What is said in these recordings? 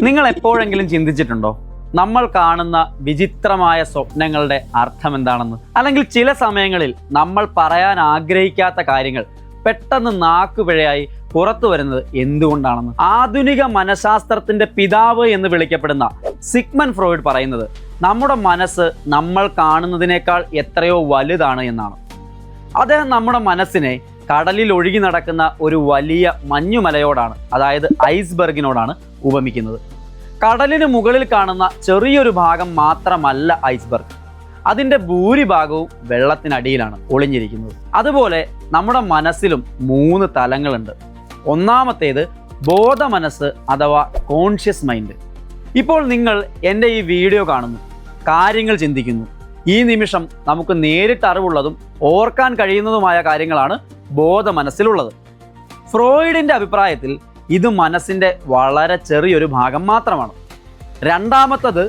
നിങ്ങൾ എപ്പോഴെങ്കിലും ചിന്തിച്ചിട്ടുണ്ടോ നമ്മൾ കാണുന്ന വിചിത്രമായ സ്വപ്നങ്ങളുടെ അർത്ഥം എന്താണെന്ന്? അല്ലെങ്കിൽ ചില സമയങ്ങളിൽ നമ്മൾ പറയാൻ ആഗ്രഹിക്കാത്ത കാര്യങ്ങൾ പെട്ടെന്ന് നാക്കുപിഴയായി പുറത്തു വരുന്നത് എന്തുകൊണ്ടാണെന്ന്? ആധുനിക മനഃശാസ്ത്രത്തിന്റെ പിതാവ് എന്ന് വിളിക്കപ്പെടുന്ന സിഗ്മണ്ട് ഫ്രോയിഡ് പറയുന്നത് നമ്മുടെ മനസ്സ് നമ്മൾ കാണുന്നതിനേക്കാൾ എത്രയോ വലുതാണ് എന്നാണ്. അദ്ദേഹം നമ്മുടെ മനസ്സിനെ കടലിൽ ഒഴുകി നടക്കുന്ന ഒരു വലിയ മഞ്ഞുമലയോടാണ്, അതായത് ഐസ്ബർഗിനോടാണ് ഉപമിക്കുന്നത്. കടലിന് മുകളിൽ കാണുന്ന ചെറിയൊരു ഭാഗം മാത്രമല്ല ഐസ്ബർഗ്, അതിൻ്റെ ഭൂരിഭാഗവും വെള്ളത്തിനടിയിലാണ് ഒളിഞ്ഞിരിക്കുന്നത്. അതുപോലെ നമ്മുടെ മനസ്സിലും 3 തലങ്ങളുണ്ട്. ഒന്നാമത്തേത് ബോധ മനസ്സ് അഥവാ കോൺഷ്യസ് മൈൻഡ്. ഇപ്പോൾ നിങ്ങൾ എൻ്റെ ഈ വീഡിയോ കാണുന്നു, കാര്യങ്ങൾ ചിന്തിക്കുന്നു. ഈ നിമിഷം നമുക്ക് നേരിട്ട് അറിവുള്ളതും ഓർക്കാൻ കഴിയുന്നതുമായ കാര്യങ്ങളാണ് ബോധ മനസ്സിലുള്ളത്. ഫ്രോയിഡിൻ്റെ അഭിപ്രായത്തിൽ ഇത് മനസ്സിൻ്റെ വളരെ ചെറിയൊരു ഭാഗം മാത്രമാണ്. രണ്ടാമത്തത്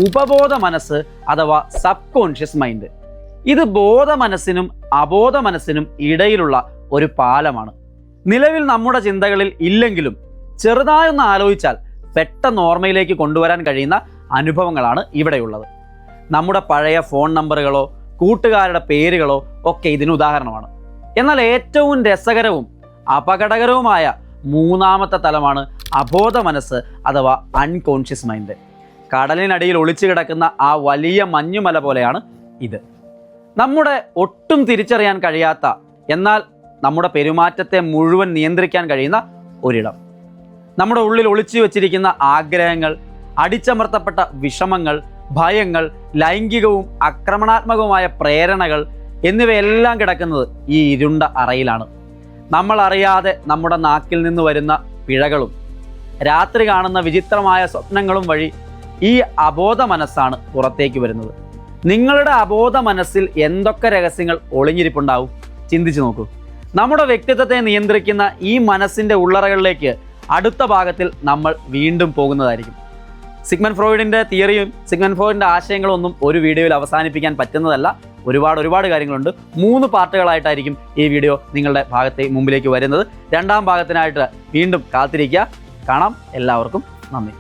ഉപബോധ മനസ്സ് അഥവാ സബ് കോൺഷ്യസ് മൈൻഡ്. ഇത് ബോധ മനസ്സിനും അബോധ മനസ്സിനും ഇടയിലുള്ള ഒരു പാലമാണ്. നിലവിൽ നമ്മുടെ ചിന്തകളിൽ ഇല്ലെങ്കിലും ചെറുതായൊന്ന് ആലോചിച്ചാൽ പെട്ടെന്ന് ഓർമ്മയിലേക്ക് കൊണ്ടുവരാൻ കഴിയുന്ന അനുഭവങ്ങളാണ് ഇവിടെയുള്ളത്. നമ്മുടെ പഴയ ഫോൺ നമ്പറുകളോ കൂട്ടുകാരുടെ പേരുകളോ ഒക്കെ ഇതിന് ഉദാഹരണമാണ്. എന്നാൽ ഏറ്റവും രസകരവും അപകടകരവുമായ മൂന്നാമത്തെ തലമാണ് അബോധ മനസ്സ് അഥവാ അൺകോൺഷ്യസ് മൈൻഡ്. കടലിനടിയിൽ ഒളിച്ചു കിടക്കുന്ന ആ വലിയ മഞ്ഞുമല പോലെയാണ് ഇത്. നമ്മുടെ ഒട്ടും തിരിച്ചറിയാൻ കഴിയാത്ത, എന്നാൽ നമ്മുടെ പെരുമാറ്റത്തെ മുഴുവൻ നിയന്ത്രിക്കാൻ കഴിയുന്ന ഒരിടം. നമ്മുടെ ഉള്ളിൽ ഒളിച്ചു വച്ചിരിക്കുന്ന ആഗ്രഹങ്ങൾ, അടിച്ചമർത്തപ്പെട്ട വിഷമങ്ങൾ, ഭയങ്ങൾ, ലൈംഗികവും ആക്രമണാത്മകവുമായ പ്രേരണകൾ എന്നിവയെല്ലാം കിടക്കുന്നത് ഈ ഇരുണ്ട അറയിലാണ്. നമ്മൾ അറിയാതെ നമ്മുടെ നാക്കിൽ നിന്ന് വരുന്ന പിഴകളും രാത്രി കാണുന്ന വിചിത്രമായ സ്വപ്നങ്ങളും വഴി ഈ അബോധ മനസ്സാണ് പുറത്തേക്ക് വരുന്നത്. നിങ്ങളുടെ അബോധ മനസ്സിൽ എന്തൊക്കെ രഹസ്യങ്ങൾ ഒളിഞ്ഞിരിപ്പുണ്ടാവും? ചിന്തിച്ചു നോക്കൂ. നമ്മുടെ വ്യക്തിത്വത്തെ നിയന്ത്രിക്കുന്ന ഈ മനസ്സിൻ്റെ ഉള്ളറകളിലേക്ക് അടുത്ത ഭാഗത്തിൽ നമ്മൾ വീണ്ടും പോകുന്നതായിരിക്കും. സിഗ്മണ്ട് ഫ്രോയിഡിൻ്റെ തിയറിയും സിഗ്മണ്ട് ഫ്രോയിഡിൻ്റെ ആശയങ്ങളും ഒന്നും ഒരു വീഡിയോയിൽ അവസാനിപ്പിക്കാൻ പറ്റുന്നതല്ല. ഒരുപാട് കാര്യങ്ങളുണ്ട്. 3 പാർട്ടുകളായിട്ടായിരിക്കും ഈ വീഡിയോ നിങ്ങളുടെ മുമ്പിലേക്ക് വരുന്നത്. 2ാം ഭാഗത്തിനായിട്ട് വീണ്ടും കാത്തിരിക്കുക. കാണാം. എല്ലാവർക്കും നന്ദി.